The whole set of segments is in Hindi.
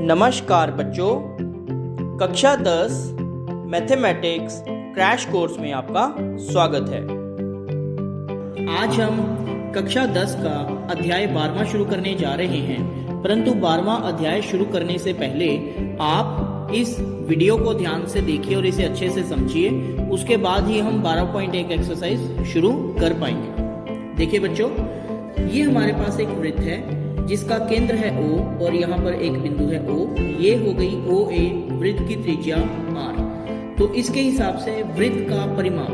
नमस्कार बच्चों, कक्षा 10 मैथमेटिक्स क्रैश कोर्स में आपका स्वागत है। आज हम कक्षा 10 का अध्याय 12वां शुरू करने जा रहे हैं, परंतु 12वां अध्याय शुरू करने से पहले आप इस वीडियो को ध्यान से देखिए और इसे अच्छे से समझिए। उसके बाद ही हम 12.1 एक्सरसाइज शुरू कर पाएंगे। देखिए बच्चों, ये हमारे पास एक वृत्त है जिसका केंद्र है O और यहाँ पर एक बिंदु है O। ये हो गई OA, वृत्त की त्रिज्या R। तो इसके हिसाब से वृत्त का परिमाप,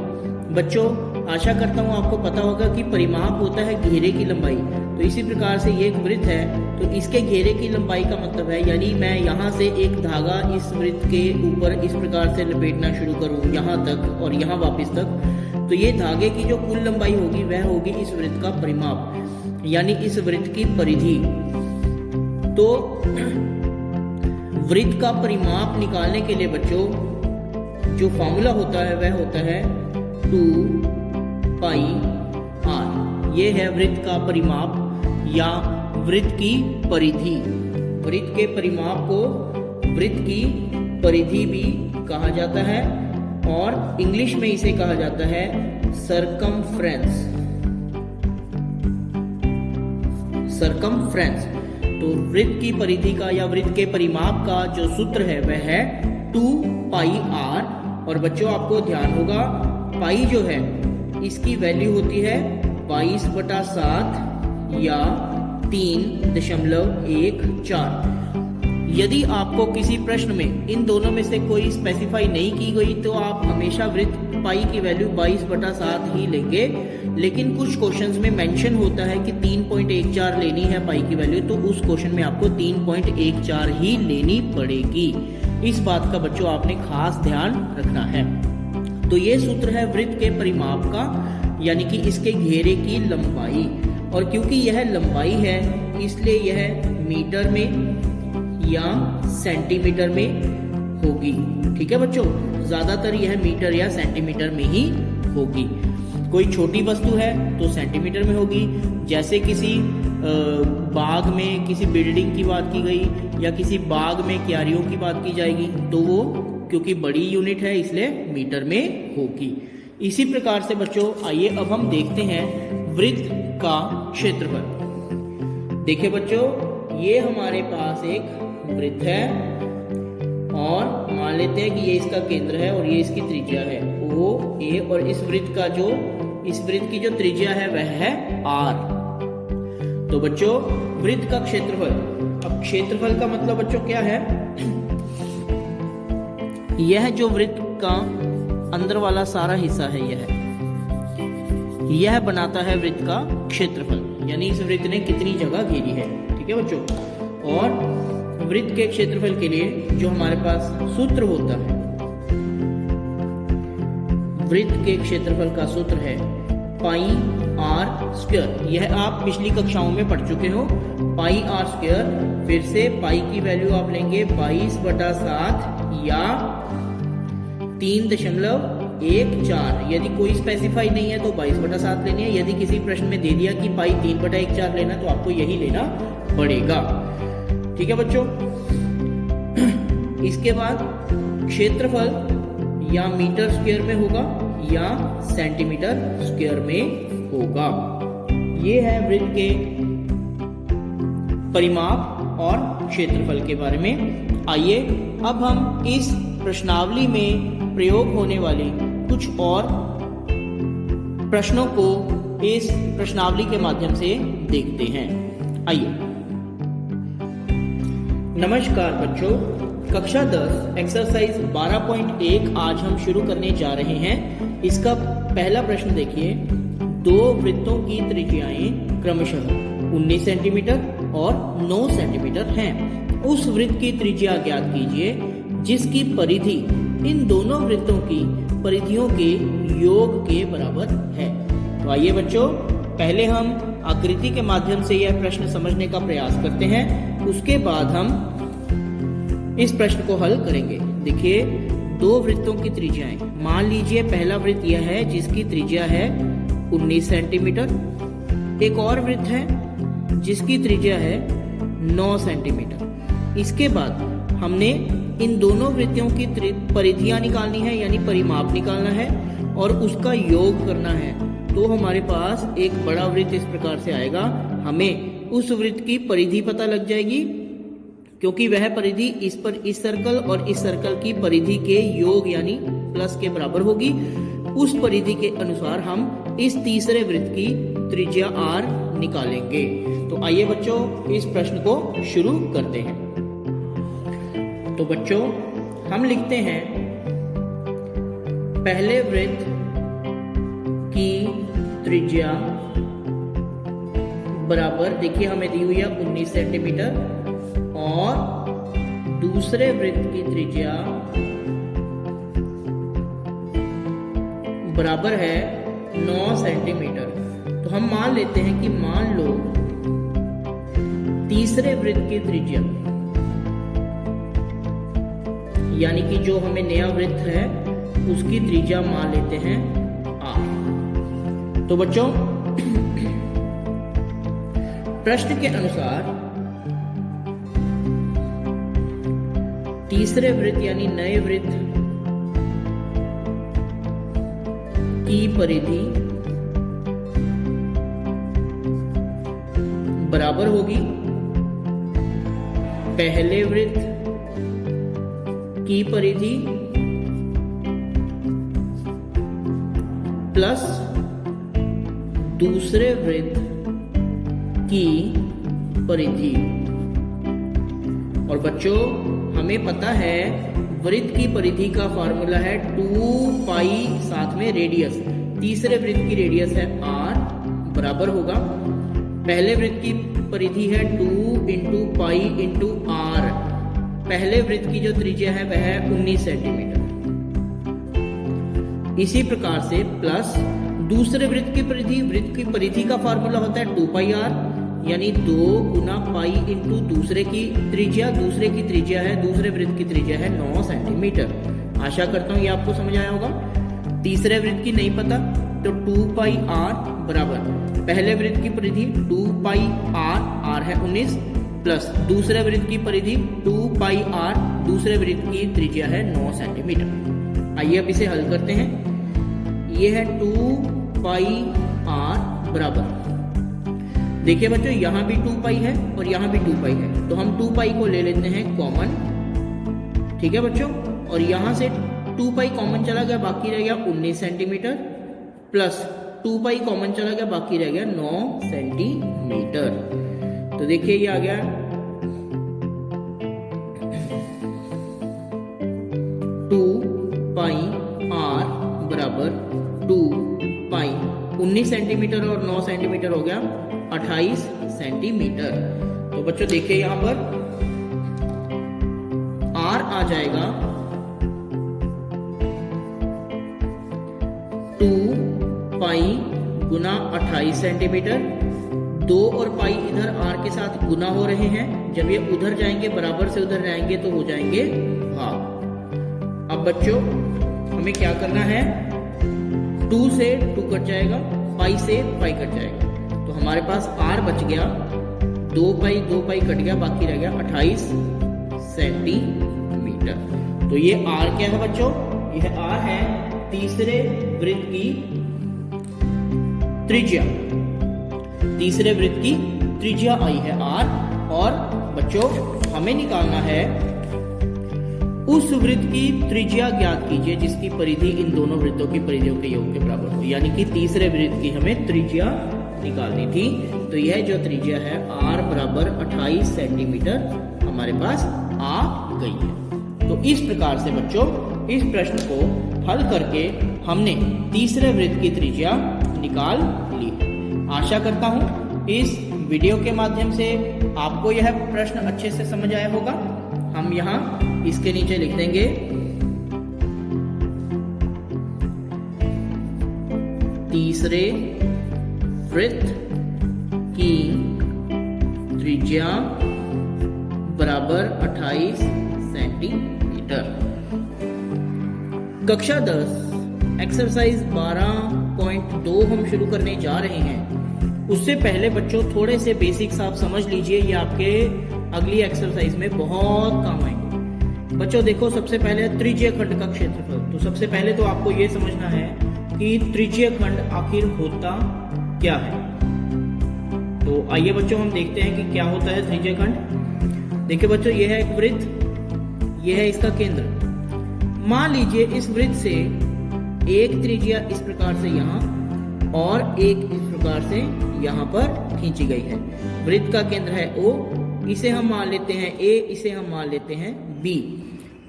बच्चों आशा करता हूँ आपको पता होगा कि परिमाप होता है घेरे की लंबाई। तो इसी प्रकार से ये एक वृत्त है, तो इसके घेरे की लंबाई का मतलब है, यानी मैं यहाँ से एक धागा इस वृत्त के ऊपर इस प्रकार से लपेटना शुरू करूँ यहाँ तक और यहाँ वापस तक, तो ये धागे की जो कुल लंबाई होगी वह होगी इस वृत्त का परिमाप, यानी इस वृत्त की परिधि। तो वृत्त का परिमाप निकालने के लिए बच्चों जो फॉर्मूला होता है वह होता है 2πr। ये है वृत्त का परिमाप या वृत्त की परिधि। वृत्त के परिमाप को वृत्त की परिधि भी कहा जाता है और इंग्लिश में इसे कहा जाता है सरकमफ्रेंस। तो वृत्त की परिधि का या वृत्त के परिमाप का जो सूत्र है वह है 2πr। और बच्चों आपको ध्यान होगा, पाई जो है इसकी वैल्यू होती है 22/7 या 3.14। यदि आपको किसी प्रश्न में इन दोनों में से कोई स्पेसिफाई नहीं की गई तो आप हमेशा वृत्त पाई की वैल्यू 22/7 ही लेंगे। लेकिन कुछ क्वेश्चंस में मेंशन होता है कि 3.14 लेनी है पाई की वैल्यू, तो उस क्वेश्चन में आपको 3.14 ही लेनी पड़ेगी। इस बात का बच्चों आपने खास ध्यान रखना है। तो ये सूत्र है वृत्त के परिमाप का, यानी कि इसके घेरे की लंबाई। और क्योंकि यह लंबाई है इसलिए यह मीटर में या सेंटीमीटर में होगी। ठीक है बच्चों, ज्यादातर यह मीटर या सेंटीमीटर में ही होगी। कोई छोटी वस्तु है तो सेंटीमीटर में होगी, जैसे किसी बाग में किसी बिल्डिंग की बात की गई या किसी बाग में क्यारियों की बात की जाएगी तो वो क्योंकि बड़ी यूनिट है इसलिए मीटर में होगी। इसी प्रकार से बच्चों आइए अब हम देखते हैं वृत्त का क्षेत्रफल। देखिए बच्चों, ये हमारे पास एक वृत्त है और मान लेते हैं कि ये इसका केंद्र है और ये इसकी त्रिज्या है OA, और इस वृत्त की जो त्रिज्या है वह है R। तो बच्चों वृत्त का क्षेत्रफल, अब क्षेत्रफल का मतलब बच्चों क्या है, यह जो वृत्त का अंदर वाला सारा हिस्सा है यह बनाता है वृत्त का क्षेत्रफल, यानी इस वृत्त ने कितनी जगह घेरी है। ठीक है बच्चों, और वृत्त के क्षेत्रफल के लिए जो हमारे पास सूत्र होता है, वृत्त के क्षेत्रफल का सूत्र है πr²। यह आप पिछली कक्षाओं में पढ़ चुके हो। πr², फिर से पाई की वैल्यू आप लेंगे 22/7 या 3.14। यदि कोई स्पेसिफाई नहीं है तो 22/7 लेनी है। यदि किसी प्रश्न में दे दिया कि पाई 3/14 लेना तो आपको यही लेना पड़ेगा। ठीक है बच्चों, इसके बाद क्षेत्रफल या मीटर स्क्वायर में होगा या सेंटीमीटर स्क्वायर में होगा। ये है वृत्त के परिमाप और क्षेत्रफल के बारे में। आइए अब हम इस प्रश्नावली में प्रयोग होने वाली कुछ और प्रश्नों को इस प्रश्नावली के माध्यम से देखते हैं। आइए। नमस्कार बच्चों, कक्षा 10 एक्सरसाइज 12.1 आज हम शुरू करने जा रहे हैं। इसका पहला प्रश्न देखिए, दो वृत्तों की त्रिज्याएं क्रमशः 19 सेंटीमीटर और 9 सेंटीमीटर हैं। उस वृत्त की त्रिज्या ज्ञात कीजिए जिसकी परिधि इन दोनों वृत्तों की परिधियों के योग के बराबर है। तो आइए बच्चों, पहले हम आकृति के माध्यम से यह प्रश्न समझने का प्रयास करते हैं, उसके बाद हम इस प्रश्न को हल करेंगे। देखिए, दो वृत्तों की त्रिज्याएं, मान लीजिए पहला वृत्त यह है जिसकी त्रिज्या है 19 सेंटीमीटर। एक और वृत्त है जिसकी त्रिज्या है 9 सेंटीमीटर। इसके बाद हमने इन दोनों वृत्तियों की परिधियां निकालनी है, यानी परिमाप निकालना है और उसका योग करना है। तो हमारे पास एक बड़ा वृत्त इस प्रकार से आएगा। हमें उस वृत्त की परिधि पता लग जाएगी, क्योंकि वह परिधि इस सर्कल और इस सर्कल की परिधि के योग यानी प्लस के बराबर होगी। उस परिधि के अनुसार हम इस तीसरे वृत्त की त्रिज्या r निकालेंगे। तो आइए बच्चों इस प्रश्न को शुरू करते हैं। तो बच्चों हम लिखते हैं पहले वृत्त की त्रिज्या बराबर, देखिए हमें दी हुई है 19 सेंटीमीटर, और दूसरे वृत्त की त्रिज्या बराबर है 9 सेंटीमीटर। तो हम मान लेते हैं कि मान लो तीसरे वृत्त की त्रिज्या, यानी कि जो हमें नया वृत्त है उसकी त्रिज्या मान लेते हैं r। तो बच्चों प्रश्न के अनुसार तीसरे वृत्त यानी नए वृत्त की परिधि बराबर होगी पहले वृत्त की परिधि प्लस दूसरे वृत्त की परिधि। और बच्चों हमें पता है वृत्त की परिधि का फॉर्मूला है 2 पाई साथ में रेडियस। तीसरे वृत्त की रेडियस है r, बराबर होगा पहले वृत्त की परिधि है 2 इंटू पाई इंटू r। पहले वृत्त की जो त्रिज्या है वह है 19 सेंटीमीटर। इसी प्रकार से प्लस दूसरे वृत्त की परिधि का फॉर्मूला होता है 2 पाई r, यानी 2 गुना पाई इंटू दूसरे की त्रिज्या। दूसरे की त्रिज्या है, दूसरे वृत्त की त्रिज्या है 9 सेंटीमीटर। आशा करता हूं ये आपको समझ आया होगा। तीसरे वृत्त की नहीं पता तो 2 पाई r बराबर पहले वृत्त की परिधि 2 पाई r है 19, प्लस दूसरे वृत्त की परिधि 2 पाई r, दूसरे वृत्त की त्रिज्या है 9 सेंटीमीटर। आइए अब इसे हल करते हैं। यह है 2 पाई r बराबर, देखिए बच्चों यहाँ भी 2 पाई है और यहाँ भी 2 पाई है, तो हम 2 पाई को ले लेते हैं कॉमन, ठीक है बच्चों। और यहाँ से 2 पाई कॉमन चला गया, बाकी रह गया 19 सेंटीमीटर, प्लस 2 पाई कॉमन चला गया, बाकी रह गया 9 सेंटीमीटर। तो देखिए ये आ गया 2 पाई r बराबर 2 पाई 19 सेंटीमीटर और 9 सेंटीमीटर हो गया 28 सेंटीमीटर। तो बच्चों देखिए यहां पर r आ जाएगा 2 पाई गुना 28 सेंटीमीटर। 2 और पाई इधर r के साथ गुना हो रहे हैं, जब ये उधर जाएंगे बराबर से उधर जाएंगे तो हो जाएंगे भाग। अब बच्चों हमें क्या करना है, 2 से 2 कट जाएगा, पाई से पाई कट जाएगा, तो हमारे पास r बच गया 2 पाई कट गया, बाकी रह गया 28 सेंटीमीटर। तो ये r क्या है बच्चों, यह r है तीसरे वृत्त की त्रिज्या। तीसरे वृत्त की त्रिज्या आई है r। और बच्चों हमें निकालना है उस वृत्त की त्रिज्या ज्ञात कीजिए जिसकी परिधि इन दोनों वृत्तों की परिधियों के योग के बराबर हो, यानी कि तीसरे वृत्त की हमें त्रिज्या निकालनी थी। तो यह जो त्रिज्या है r बराबर 28 सेंटीमीटर हमारे पास आ गई है। तो इस प्रकार से बच्चों इस प्रश्न को हल करके हमने तीसरे वृत्त की त्रिज्या निकाल ली। आशा करता हूं इस वीडियो के माध्यम से आपको यह प्रश्न अच्छे से समझ आया होगा। हम यहाँ इसके नीचे लिख देंगे तीसरे वृत्त की त्रिज्या बराबर 28 सेंटीमीटर। कक्षा 10 एक्सरसाइज 12.2 हम शुरू करने जा रहे हैं। उससे पहले बच्चों थोड़े से बेसिक्स आप समझ लीजिए, ये आपके अगली एक्सरसाइज में बहुत काम आएंगे। बच्चों देखो, सबसे पहले त्रिज्यीय खंड का क्षेत्रफल। तो सबसे पहले तो आपको ये समझना है कि त्रिज्यीय खंड आखिर होता क्या है। तो आइए बच्चों हम देखते हैं कि क्या होता है त्रिज्यीय खंड। देखिए बच्चों, यह है एक वृत्त, यह है इसका केंद्र। मान लीजिए इस वृत्त से एक त्रिज्या इस प्रकार से यहाँ और एक इस प्रकार से यहाँ पर खींची गई है। वृत्त का केंद्र है O, इसे हम मान लेते हैं A, इसे हम मान लेते हैं B।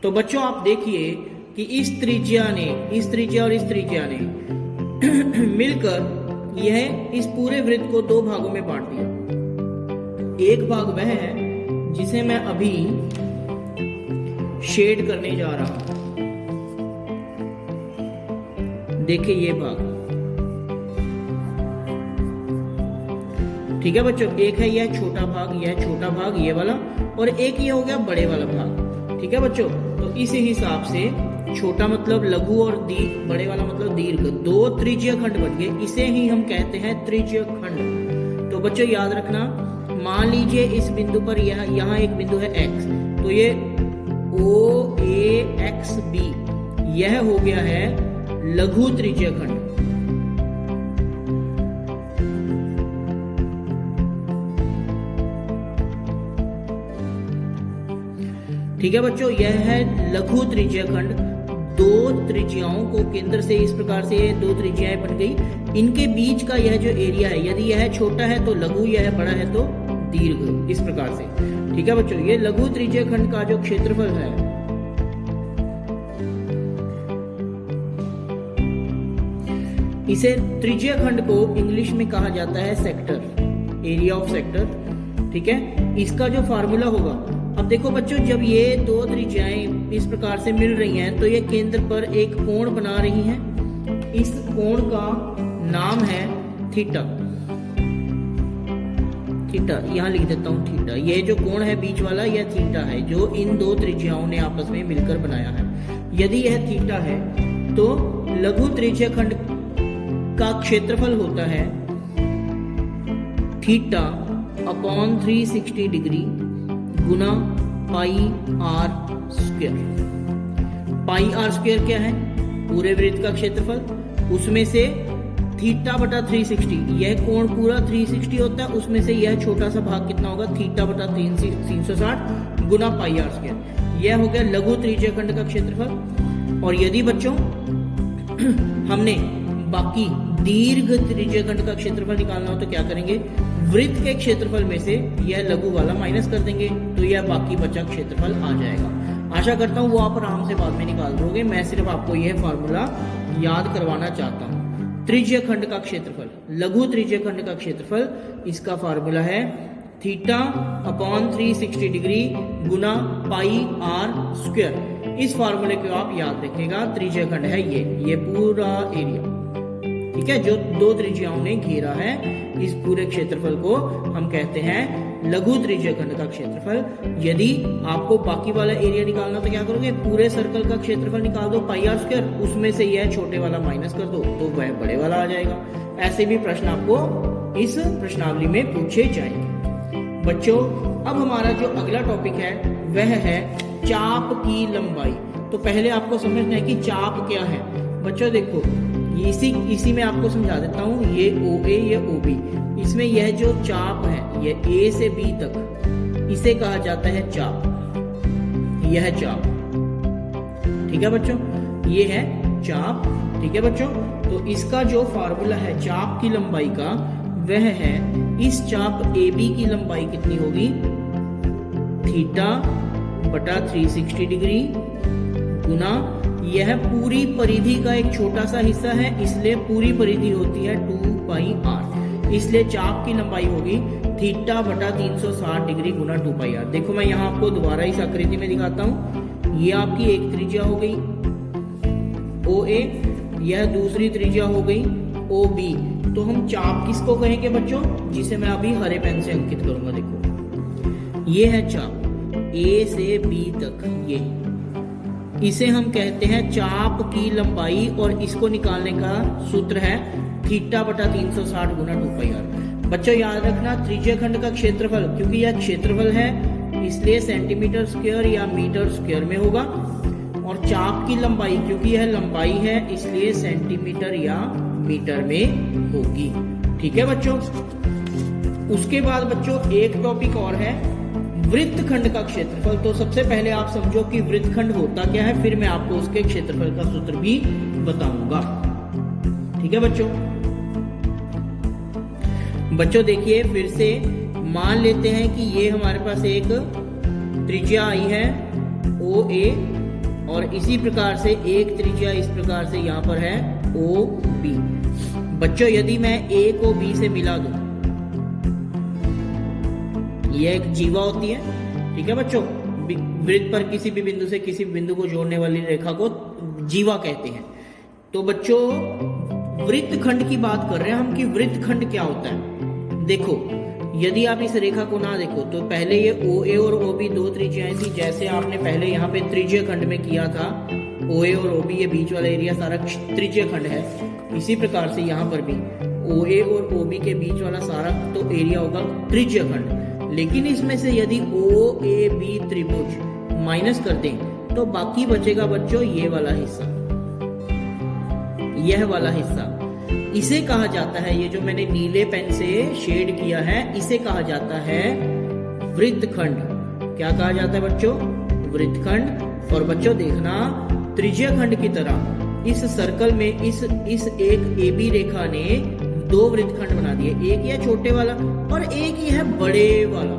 तो बच्चों आप देखिए कि इस त्रिज्या और इस त्रिज्या ने मिलकर यह इस पूरे वृत्त को दो भागों में बांट दिया। एक भाग वह है जिसे मैं अभी शेड करने जा रहा हूं। देखिए ये भाग, ठीक है बच्चों, एक है यह छोटा भाग ये वाला, और एक ये हो गया बड़े वाला भाग। ठीक है बच्चों, तो इस हिसाब से छोटा मतलब लघु और बड़े वाला मतलब दीर्घ, दो त्रिज्यीय खंड बन गए। इसे ही हम कहते हैं त्रिज्यीय खंड। तो बच्चों याद रखना, मान लीजिए इस बिंदु पर यहाँ एक बिंदु है x, तो ये OAXB यह हो गया है लघु त्रिज्यीय खंड। ठीक है बच्चों, यह है लघु त्रिज्यीय खंड। दो त्रिज्याओं को केंद्र से इस प्रकार से दो त्रिज्याएं बन गई। इनके बीच का यह जो एरिया है, यदि यह छोटा है तो लघु, यह बड़ा है तो दीर्घ, इस प्रकार से। ठीक है बच्चों, ये लघु त्रिज्यीय खंड का जो क्षेत्रफल है इसे त्रिज्यीय खंड को इंग्लिश में कहा जाता है सेक्टर, एरिया ऑफ सेक्टर। ठीक है, इसका जो फार्मूला होगा, अब देखो बच्चों, जब ये दो त्रिज्याएं इस प्रकार से मिल रही हैं तो ये केंद्र पर एक कोण बना रही हैं। इस कोण का नाम है थीटा। यहाँ लिख देता हूं थीटा। ये जो कोण है बीच वाला, यह थीटा है जो इन दो त्रिज्याओं ने आपस में मिलकर बनाया है। यदि यह थीटा है तो लघु त्रिज्यीय खंड का क्षेत्रफल होता है थीटा अपॉन 360 डिग्री गुना pi R square. Pi R square क्या है? पूरे वृत्त का क्षेत्रफल, उसमें से थीटा बटा 360, यह कोण पूरा 360 होता है, उसमें से यह छोटा सा भाग कितना होगा? थीटा बटा 360 गुना पाई आर स्क्वायर। यह हो गया लघु त्रिज्यीय खंड का क्षेत्रफल। और यदि बच्चों हमने बाकी दीर्घ त्रिज्यीय खंड का क्षेत्रफल निकालना हो तो क्या करेंगे? वृत्त के क्षेत्रफल में से यह लघु वाला माइनस कर देंगे तो यह बाकी बचा क्षेत्रफल आ जाएगा। आशा करता हूं वो आप आराम से बाद में निकाल दोगे। मैं सिर्फ आपको यह फार्मूला याद करवाना चाहता हूं। त्रिज्यीय खंड का क्षेत्रफल, लघु त्रिज्यीय खंड का क्षेत्रफल, इसका फार्मूला है थीटा अपॉन 360 डिग्री गुना पाई आर स्क्वायर। इस फार्मूले को आप याद रखिएगा। त्रिज्यीय खंड है ये पूरा एरिया, ठीक है, जो दो त्रिज्याओं ने घेरा है, इस पूरे क्षेत्रफल को हम कहते हैं लघु त्रिज्यीय खंड का क्षेत्रफल। यदि आपको बाकी वाला एरिया निकालना तो क्या करोगे? पूरे सर्कल का क्षेत्रफल निकाल दो पाई आर स्क्वायर, उसमें से यह छोटे वाला माइनस कर दो तो वह बड़े वाला आ जाएगा। ऐसे भी प्रश्न आपको इस प्रश्नावली में पूछे जाएंगे। बच्चों, अब हमारा जो अगला टॉपिक है वह है चाप की लंबाई। तो पहले आपको समझना है कि चाप क्या है। बच्चों देखो, इसी में आपको समझा देता हूं। ये OA, ये OB, इसमें यह जो चाप है, ये A से B तक, इसे कहा जाता है चाप। यह चाप, ठीक है बच्चों, ये है चाप। ठीक है बच्चों, तो इसका जो फार्मूला है चाप की लंबाई का, वह है इस चाप AB की लंबाई कितनी होगी? थीटा बटा 360 डिग्री गुना, यह पूरी परिधि का एक छोटा सा हिस्सा है, इसलिए पूरी परिधि होती है 2 पाई आर, इसलिए चाप की लंबाई होगी थीटा बटा 360 डिग्री गुना 2 पाई आर। देखो मैं यहाँ आपको दोबारा इस आकृति में दिखाता हूँ। ये आपकी एक त्रिज्या हो गई OA, यह दूसरी त्रिज्या हो गई OB। तो हम चाप किसको कहेंगे बच्चों? जिसे मैं अभी हरे पेन से अंकित करूंगा। देखो ये है चाप A से B तक, ये इसे हम कहते हैं चाप की लंबाई, और इसको निकालने का सूत्र है थीटा बटा 360 गुना 2 पाई आर। बच्चों याद रखना, त्रिज्यीय खंड का क्षेत्रफल, क्योंकि यह क्षेत्रफल है इसलिए सेंटीमीटर स्क्वायर या मीटर स्क्वायर में होगा। और चाप की लंबाई, क्योंकि यह लंबाई है, इसलिए सेंटीमीटर या मीटर में होगी। ठीक है बच्चों। उसके बाद बच्चों एक टॉपिक और है, वृत्तखंड का क्षेत्रफल। तो सबसे पहले आप समझो कि वृत्तखंड होता क्या है, फिर मैं आपको उसके क्षेत्रफल का सूत्र भी बताऊंगा। ठीक है बच्चों। बच्चों देखिए, फिर से मान लेते हैं कि ये हमारे पास एक त्रिज्या आई है OA, और इसी प्रकार से एक त्रिज्या इस प्रकार से यहां पर है OB। बच्चों यदि मैं A को B से मिला दूं, यह एक जीवा होती है। ठीक है बच्चों। वृत्त पर किसी भी बिंदु से किसी बिंदु को जोड़ने वाली रेखा को जीवा कहते हैं। तो बच्चों वृत्तखंड की बात कर रहे हैं हम कि वृत्तखंड क्या होता है। देखो, यदि आप इस रेखा को ना देखो तो पहले ये OA और OB दो त्रिज्याएं थी, जैसे आपने पहले यहाँ पे त्रिज्य खंड में किया था। OA और OB ये बीच वाला एरिया सारा त्रिज्य खंड है। इसी प्रकार से यहाँ पर भी OA और OB के बीच वाला सारा तो एरिया होगा त्रिज्य खंड। लेकिन इसमें से यदि OAB त्रिभुज माइनस कर दें तो बाकी बचेगा बच्चों ये वाला हिस्सा, यह वाला हिस्सा। इसे कहा जाता है, ये जो मैंने नीले पेन से शेड किया है, इसे कहा जाता है वृत्तखंड। क्या कहा जाता है बच्चों? वृत्तखंड। और बच्चों देखना, त्रिज्य खंड की तरह इस सर्कल में इस एक AB रेखा ने दो वृत्तखंड बना दिए, एक यह छोटे वाला और एक ही है बड़े वाला,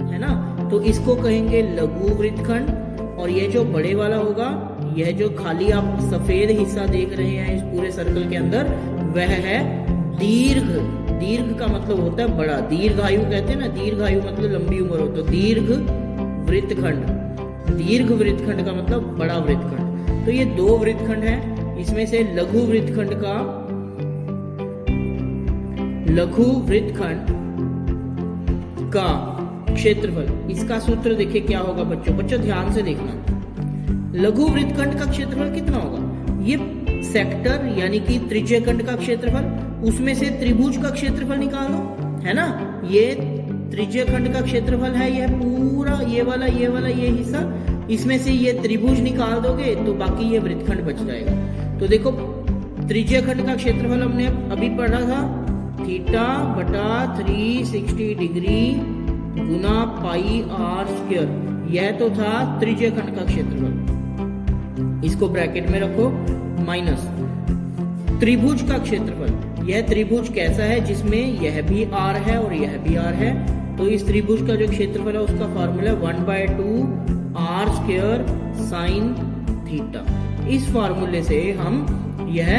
है ना। तो इसको कहेंगे लघु वृत्तखंड। और ये जो बड़े वाला होगा, यह जो खाली आप सफेद हिस्सा देख रहे हैं इस पूरे सर्कल के अंदर, वह है दीर्घ। दीर्घ का मतलब होता है बड़ा, दीर्घायु कहते हैं ना, दीर्घायु मतलब लंबी उम्र हो, तो दीर्घ वृत्तखंड। दीर्घ वृत्तखंड का मतलब बड़ा वृत्तखंड। तो ये दो वृत्तखंड है। इसमें से लघु वृत्तखंड का क्षेत्रफल, इसका सूत्र देखिए क्या होगा बच्चों। बच्चों ध्यान से देखना, लघु वृत्तखंड का क्षेत्रफल कितना होगा? ये सेक्टर यानी कि त्रिज्यखंड का क्षेत्रफल, उसमें से त्रिभुज का क्षेत्रफल निकाल लो, है ना। ये त्रिज्यखंड का क्षेत्रफल है, यह पूरा ये वाला ये हिस्सा, इसमें से ये त्रिभुज निकाल दोगे तो बाकी ये वृत्तखंड बच जाएगा। तो देखो त्रिज्यखंड का क्षेत्रफल हमने अभी पढ़ा था, थीटा बटा 360 डिग्री गुना पाई r स्क्वायर। यह तो था त्रिज्यखंड का क्षेत्रफल, इसको ब्रैकेट में रखो, माइनस त्रिभुज का क्षेत्रफल। यह त्रिभुज कैसा है? जिसमें यह भी r है और यह भी r है। तो इस त्रिभुज का जो क्षेत्रफल है उसका formula 1/2 r square sine theta. इस फॉर्मूले से हम यह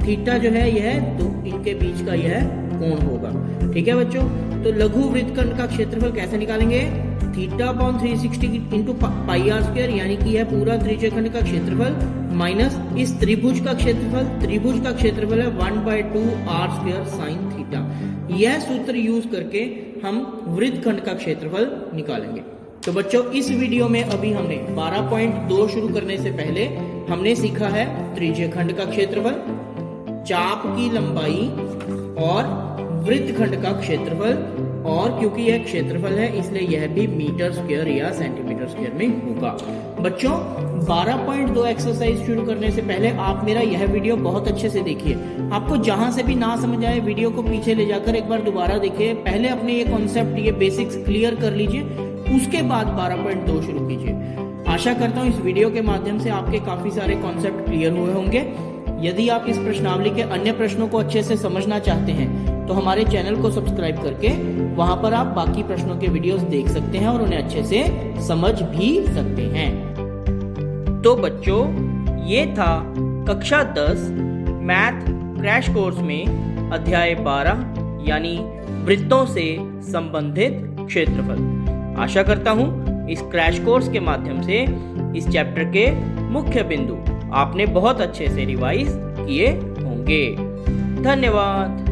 थीटा जो है यह दो इनके बीच का यह कोण होगा। ठीक है बच्चों। तो लघु वृत्तखंड का क्षेत्रफल कैसे निकालेंगे? Theta upon 360 into pi R square, यानी कि यह पूरा त्रिज्यखंड का क्षेत्रफल माइनस इस त्रिभुज का क्षेत्रफल। त्रिभुज का क्षेत्रफल है 1/2 r स्क्वायर साइन थीटा। यह सूत्र यूज करके हम वृत्तखंड का क्षेत्रफल निकालेंगे। तो बच्चों इस वीडियो में अभी हमने 12.2 शुरू करने से पहले हमने सीखा है त्रिज्यखंड का क्षेत्रफल, चाप की लंबाई और वृत्तखंड का क्षेत्रफल। और क्योंकि यह क्षेत्रफल है इसलिए यह भी मीटर स्क्वायर या सेंटीमीटर स्क्वायर में होगा। बच्चों 12.2 एक्सरसाइज शुरू करने से पहले आप मेरा यह वीडियो बहुत अच्छे से देखिए। आपको जहां से भी ना समझ आए वीडियो को पीछे ले जाकर एक बार दोबारा देखिए। पहले अपने ये कॉन्सेप्ट, ये बेसिक्स क्लियर कर लीजिए, उसके बाद 12.2 शुरू कीजिए। आशा करता हूँ इस वीडियो के माध्यम से आपके काफी सारे कॉन्सेप्ट क्लियर हुए होंगे। यदि आप इस प्रश्नावली के अन्य प्रश्नों को अच्छे से समझना चाहते हैं तो हमारे चैनल को सब्सक्राइब करके वहां पर आप बाकी प्रश्नों के वीडियोस देख सकते हैं और उन्हें अच्छे से समझ भी सकते हैं। तो बच्चों ये था कक्षा 10 मैथ क्रैश कोर्स में अध्याय 12 यानी वृत्तों से संबंधित क्षेत्रफल। आशा करता हूँ इस क्रैश कोर्स के माध्यम से इस चैप्टर के मुख्य बिंदु आपने बहुत अच्छे से रिवाइज किए होंगे। धन्यवाद।